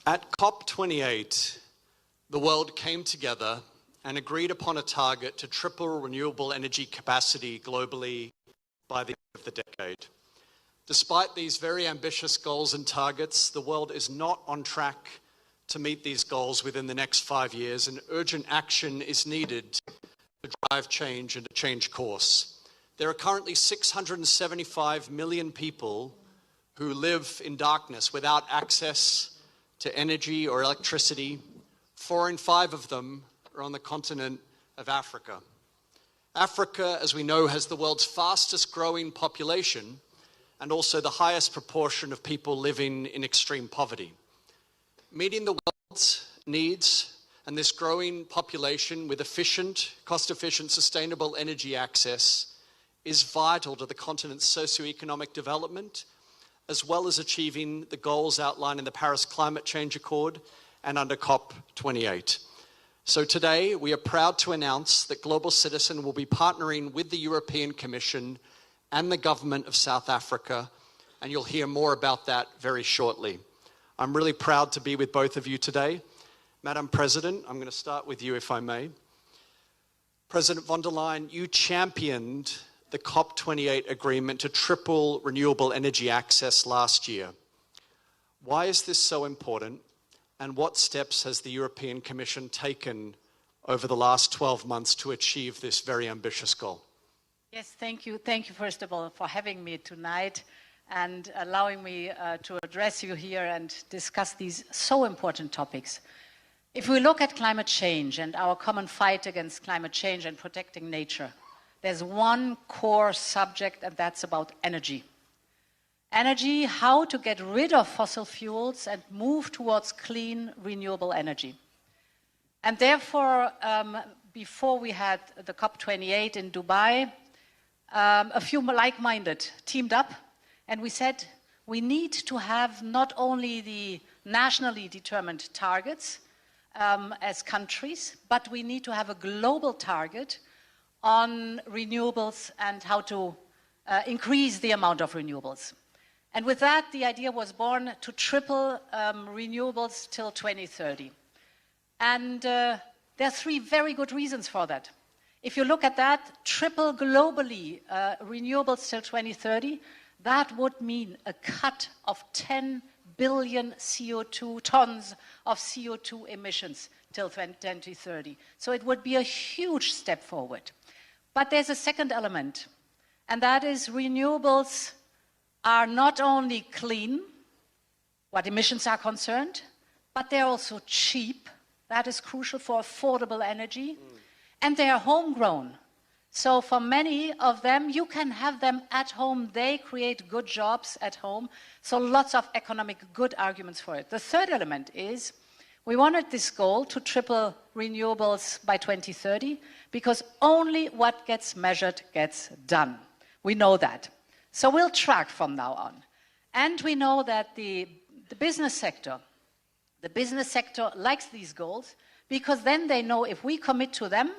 At COP28, the world came together and agreed upon a target to triple renewable energy capacity globally by the end of the decade. Despite these very ambitious goals and targets, the world is not on track to meet these goals within the next 5 years, and urgent action is needed to drive change and to change course. There are currently 675 million people who live in darkness without access to energy or electricity. 4 in 5 of them are on the continent of Africa. Africa, as we know, has the world's fastest growing population and also the highest proportion of people living in extreme poverty. Meeting the world's needs and this growing population with efficient, cost-efficient, sustainable energy access is vital to the continent's socioeconomic development, as well as achieving the goals outlined in the Paris Climate Change Accord and under COP28. So today, we are proud to announce that Global Citizen will be partnering with the European Commission and the government of South Africa, and you'll hear more about that very shortly. I'm really proud to be with both of you today. Madam President, I'm going to start with you if I may. President von der Leyen, you championed the COP28 agreement to triple renewable energy access last year. Why is this so important, and what steps has the European Commission taken over the last 12 months to achieve this very ambitious goal? Yes, thank you. Thank you, first of all, for having me tonight and allowing me to address you here and discuss these so important topics. If we look at climate change and our common fight against climate change and protecting nature, there's one core subject, and that's about energy. Energy, how to get rid of fossil fuels and move towards clean, renewable energy. And therefore, before we had the COP28 in Dubai, a few like-minded teamed up, and we said we need to have not only the nationally determined targets as countries, but we need to have a global target on renewables and how to increase the amount of renewables. And with that, the idea was born to triple renewables till 2030. And there are 3 very good reasons for that. If you look at that, triple globally renewables till 2030, that would mean a cut of 10 billion tons of CO2 emissions till 2030. So it would be a huge step forward. But there's a second element, and that is renewables are not only clean, what emissions are concerned, but they're also cheap. That is crucial for affordable energy. And they are homegrown. So for many of them, you can have them at home. They create good jobs at home. So lots of economic good arguments for it. The third element is we wanted this goal to triple renewables by 2030 because only what gets measured gets done. We know that. So we'll track from now on. And we know that the business sector likes these goals because then they know if we commit to them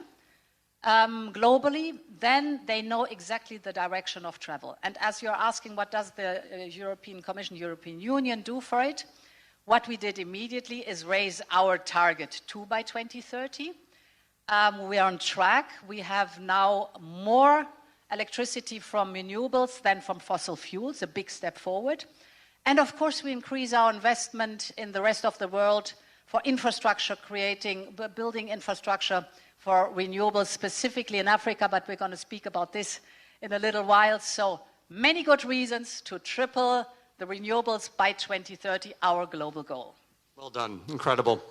globally, then they know exactly the direction of travel. And as you're asking, what does the European Commission, European Union do for it? What we did immediately is raise our target to by 2030. We are on track. We have now more electricity from renewables than from fossil fuels, a big step forward. And of course, we increase our investment in the rest of the world for infrastructure, building infrastructure for renewables, specifically in Africa, but we're going to speak about this in a little while. So many good reasons to triple the renewables by 2030, our global goal. Well done. Incredible.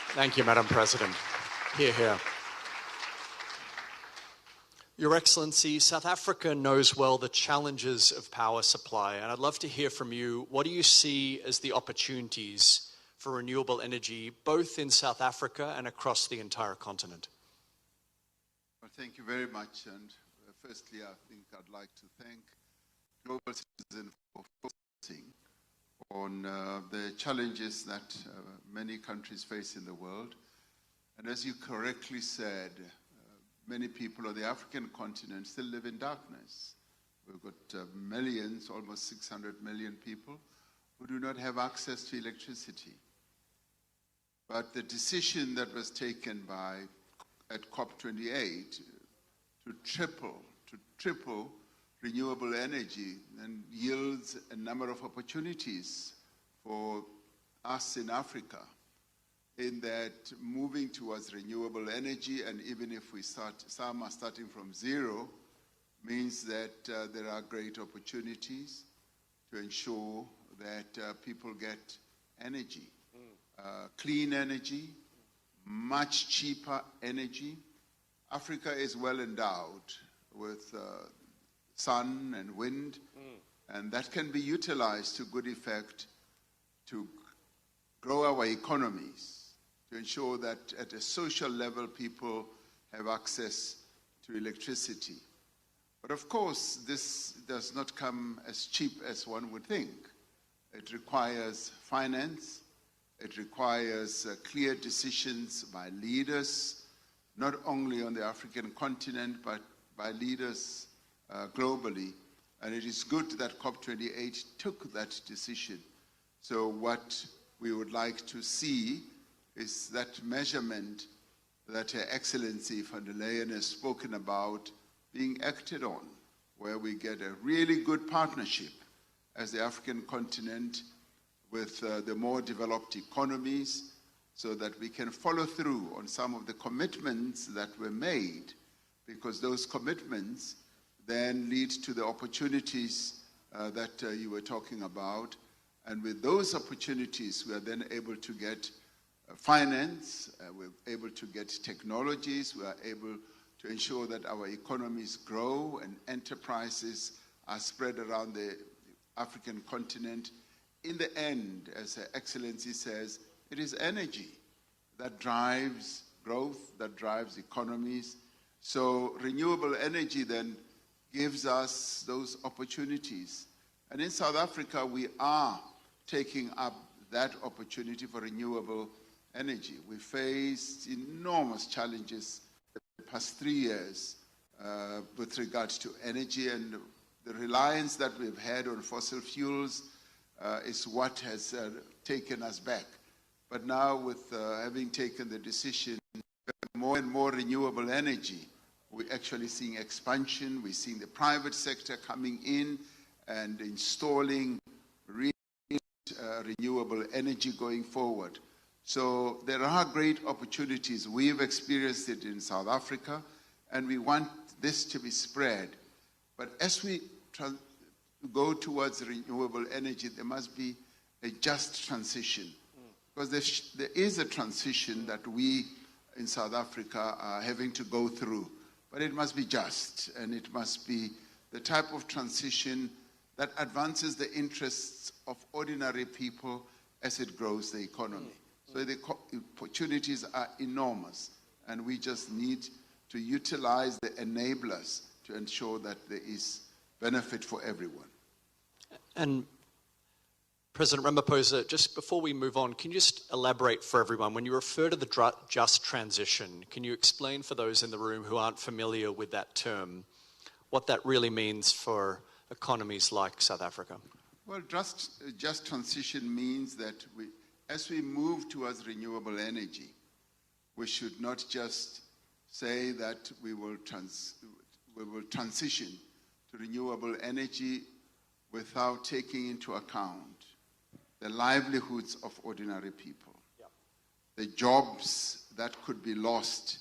Thank you, Madam President. Hear, hear. Your Excellency, South Africa knows well the challenges of power supply, and I'd love to hear from you. What do you see as the opportunities for renewable energy, both in South Africa and across the entire continent? Well, thank you very much. And firstly, I think I'd like to thank Global Citizen for focusing on the challenges that many countries face in the world. And as you correctly said, many people on the African continent still live in darkness. We've got millions, almost 600 million people, who do not have access to electricity. But the decision that was taken at COP28 to triple renewable energy then yields a number of opportunities for us in Africa, in that moving towards renewable energy, and even if some are starting from zero, means that there are great opportunities to ensure that people get energy, clean energy, much cheaper energy. Africa is well endowed with sun and wind, and that can be utilized to good effect to grow our economies, to ensure that at a social level people have access to electricity. But of course, this does not come as cheap as one would think. It requires finance, it requires clear decisions by leaders, not only on the African continent, but by leaders globally. And it is good that COP28 took that decision. So what we would like to see is that measurement that Her Excellency von der Leyen has spoken about being acted on, where we get a really good partnership as the African continent with the more developed economies, so that we can follow through on some of the commitments that were made, because those commitments then lead to the opportunities that you were talking about. And with those opportunities, we are then able to get finance, we're able to get technologies, we are able to ensure that our economies grow and enterprises are spread around the African continent. In the end, as Her Excellency says, it is energy that drives growth, that drives economies. So renewable energy then gives us those opportunities. And in South Africa, we are taking up that opportunity for renewable energy. We faced enormous challenges the past 3 years with regards to energy, and the reliance that we've had on fossil fuels is what has taken us back. But now, with having taken the decision, more and more renewable energy, we're actually seeing expansion. We're seeing the private sector coming in and installing renewable energy going forward. So there are great opportunities. We've experienced it in South Africa, and we want this to be spread. But as we go towards renewable energy, there must be a just transition. Because there is a transition that we in South Africa are having to go through. But it must be just, and it must be the type of transition that advances the interests of ordinary people as it grows the economy. So the opportunities are enormous, and we just need to utilize the enablers to ensure that there is benefit for everyone. And President Ramaphosa, just before we move on, can you just elaborate for everyone, when you refer to the just transition, can you explain for those in the room who aren't familiar with that term, what that really means for economies like South Africa? Well, just transition means that as we move towards renewable energy, we should not just say that we will transition to renewable energy without taking into account the livelihoods of ordinary people, the jobs that could be lost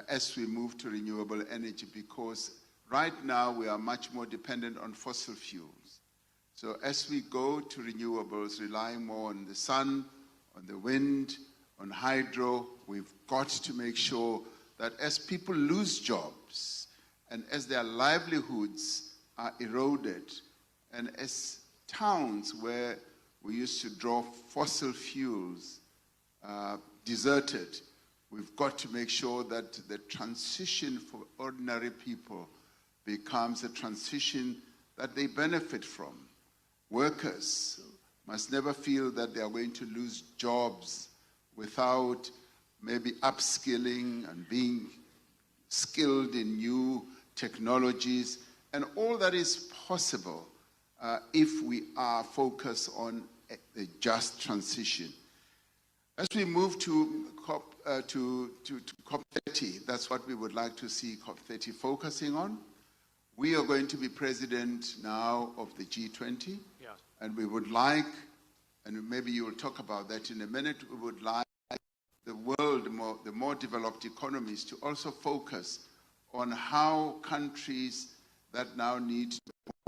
as we move to renewable energy, because right now we are much more dependent on fossil fuels. So as we go to renewables, relying more on the sun, on the wind, on hydro, we've got to make sure that as people lose jobs and as their livelihoods are eroded, and as towns where we used to draw fossil fuels deserted, we've got to make sure that the transition for ordinary people becomes a transition that they benefit from. Workers must never feel that they are going to lose jobs without maybe upskilling and being skilled in new technologies, and all that is possible if we are focused on a just transition. As we move to COP30, that's what we would like to see COP30 focusing on. We are going to be president now of the G20, and we would like, and maybe you will talk about that in a minute, we would like the world, the more developed economies to also focus on how countries that now need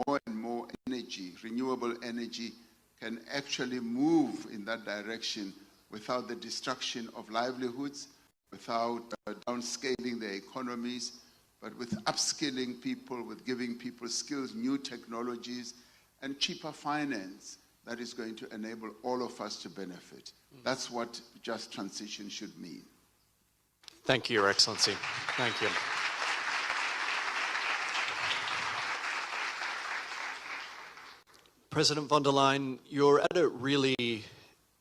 more and more energy, renewable energy, can actually move in that direction without the destruction of livelihoods, without downscaling their economies, but with upskilling people, with giving people skills, new technologies, and cheaper finance that is going to enable all of us to benefit. That's what just transition should mean. Thank you, Your Excellency. Thank you. President von der Leyen, you're at a really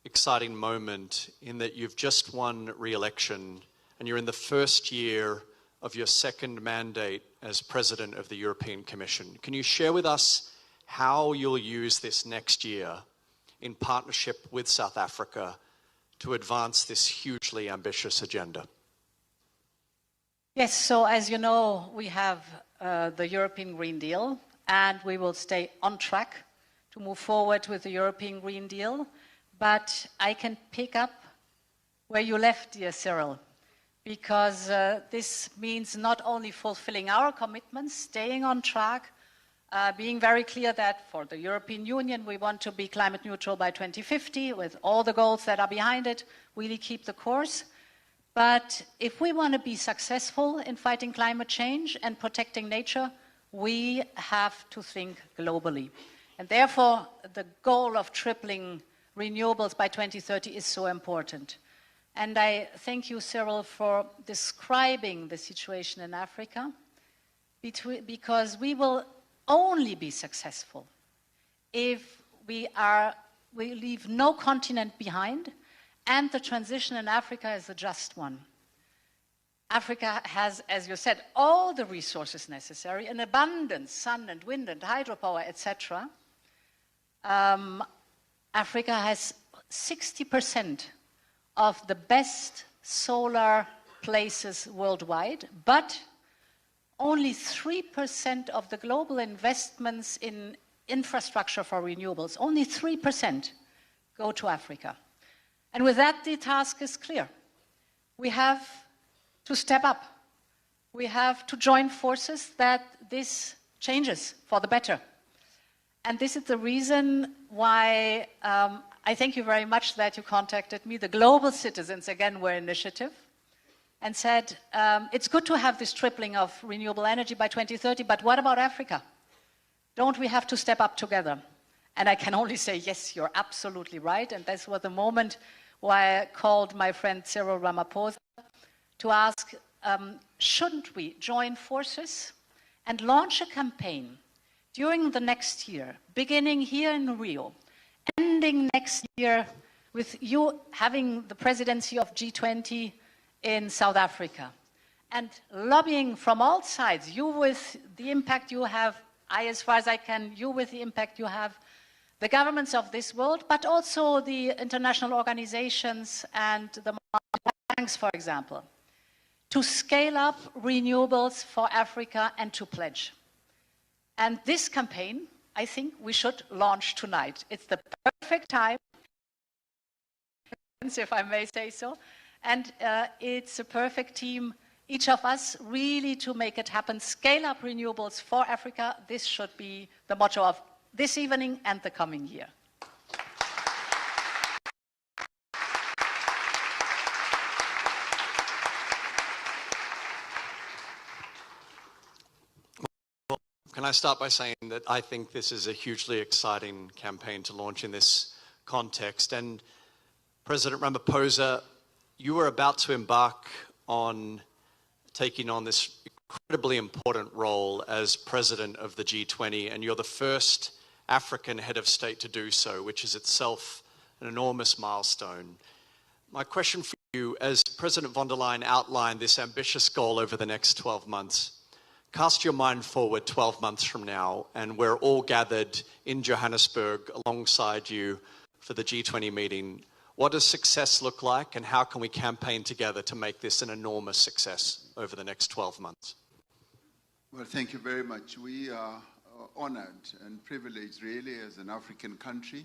exciting moment in that you've just won re-election and you're in the first year of your second mandate as President of the European Commission. Can you share with us how you'll use this next year in partnership with South Africa to advance this hugely ambitious agenda? Yes, so as you know, we have the European Green Deal, and we will stay on track to move forward with the European Green Deal. But I can pick up where you left, dear Cyril, because this means not only fulfilling our commitments, staying on track, being very clear that for the European Union, we want to be climate neutral by 2050 with all the goals that are behind it, really keep the course. But if we want to be successful in fighting climate change and protecting nature, we have to think globally. And therefore, the goal of tripling renewables by 2030 is so important. And I thank you, Cyril, for describing the situation in Africa, because we will only be successful if we leave no continent behind, and the transition in Africa is a just one. Africa has, as you said, all the resources necessary, in abundance, sun and wind and hydropower, etc. Africa has 60% of the best solar places worldwide, but only 3% of the global investments in infrastructure for renewables, only 3% go to Africa. And with that, the task is clear. We have to step up. We have to join forces that this changes for the better. And this is the reason why I thank you very much that you contacted me. The Global Citizens, again, were initiative and said, it's good to have this tripling of renewable energy by 2030, but what about Africa? Don't we have to step up together? And I can only say, yes, you're absolutely right. And this was the moment why I called my friend Cyril Ramaphosa to ask, shouldn't we join forces and launch a campaign during the next year, beginning here in Rio, ending next year with you having the presidency of G20 in South Africa, and lobbying from all sides, you with the impact you have, I as far as I can, you with the impact you have, the governments of this world, but also the international organizations and the banks, for example, to scale up renewables for Africa and to pledge. And this campaign, I think we should launch tonight. It's the perfect time, if I may say so, and it's a perfect team, each of us, really to make it happen. Scale up renewables for Africa. This should be the motto of this evening and the coming year. Well, can I start by saying that I think this is a hugely exciting campaign to launch in this context. And President Ramaphosa, you are about to embark on taking on this incredibly important role as president of the G20, and you're the first African head of state to do so, which is itself an enormous milestone. My question for you, as President von der Leyen outlined this ambitious goal over the next 12 months, cast your mind forward 12 months from now, and we're all gathered in Johannesburg alongside you for the G20 meeting. What does success look like, and how can we campaign together to make this an enormous success over the next 12 months? Well, thank you very much. We are honored and privileged, really, as an African country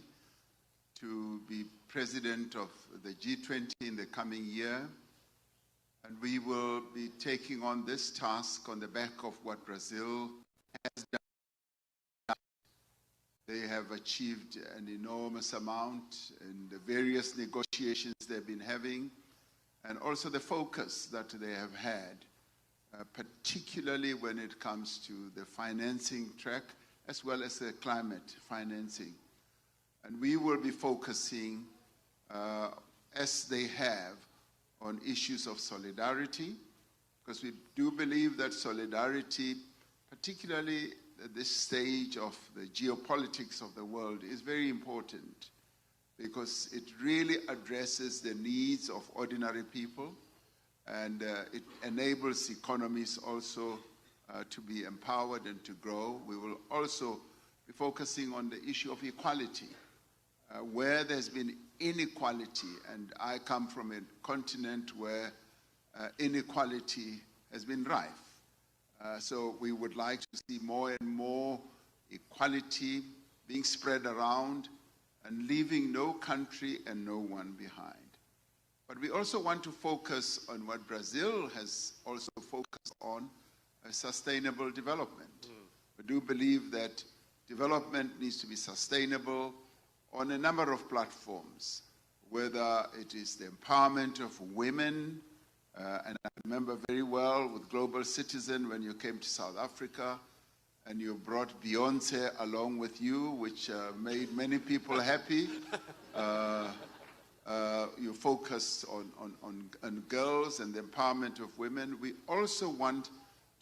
to be president of the G20 in the coming year. And we will be taking on this task on the back of what Brazil has done. They have achieved an enormous amount in the various negotiations they've been having, and also the focus that they have had, particularly when it comes to the financing track, as well as the climate financing. And we will be focusing, as they have, on issues of solidarity, because we do believe that solidarity, particularly at this stage of the geopolitics of the world, is very important, because it really addresses the needs of ordinary people, and it enables economies also to be empowered and to grow. We will also be focusing on the issue of equality, where there's been inequality, and I come from a continent where inequality has been rife. So we would like to see more and more equality being spread around and leaving no country and no one behind. But we also want to focus on what Brazil has also focused on, sustainable development. We do believe that development needs to be sustainable on a number of platforms, whether it is the empowerment of women, and I remember very well with Global Citizen when you came to South Africa and you brought Beyonce along with you, which made many people happy. You focused on girls and the empowerment of women. We also want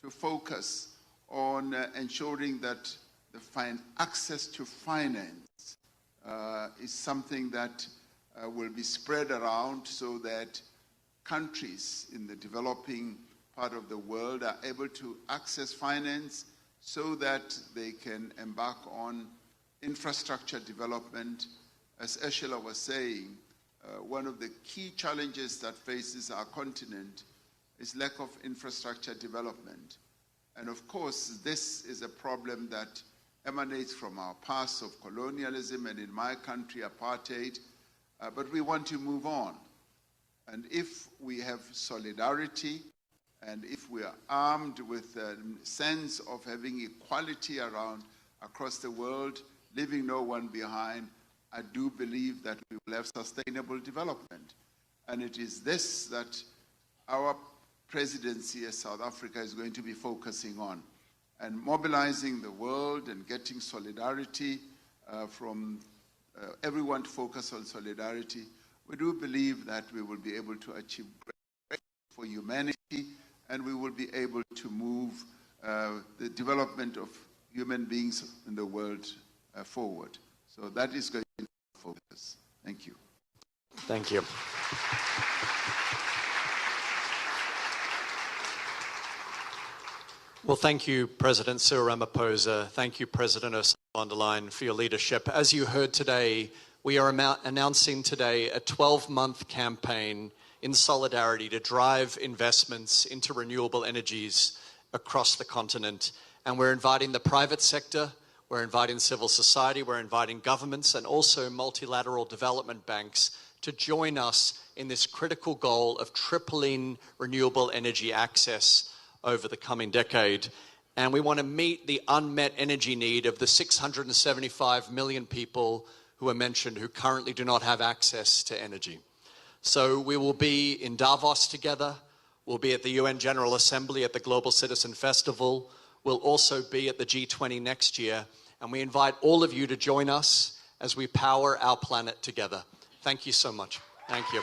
to focus on ensuring that the access to finance is something that will be spread around, so that countries in the developing part of the world are able to access finance so that they can embark on infrastructure development. As Ursula was saying, one of the key challenges that faces our continent is lack of infrastructure development. And of course, this is a problem that emanates from our past of colonialism, and in my country, apartheid, but we want to move on. And if we have solidarity, and if we are armed with a sense of having equality across the world, leaving no one behind, I do believe that we will have sustainable development. And it is this that our presidency as South Africa is going to be focusing on, and mobilizing the world and getting solidarity from everyone to focus on solidarity. We do believe that we will be able to achieve great for humanity, and we will be able to move the development of human beings in the world forward. So that is going to be our focus. Thank you. Thank you. Well, thank you, President Cyril Ramaphosa. Thank you, President Ursula von der Leyen, for your leadership. As you heard today, we are announcing today a 12-month campaign in solidarity to drive investments into renewable energies across the continent. And we're inviting the private sector, we're inviting civil society, we're inviting governments, and also multilateral development banks to join us in this critical goal of tripling renewable energy access over the coming decade. And we want to meet the unmet energy need of the 675 million people who are mentioned who currently do not have access to energy. So we will be in Davos together. We'll be at the UN General Assembly at the Global Citizen Festival. We'll also be at the G20 next year. And we invite all of you to join us as we power our planet together. Thank you so much. Thank you.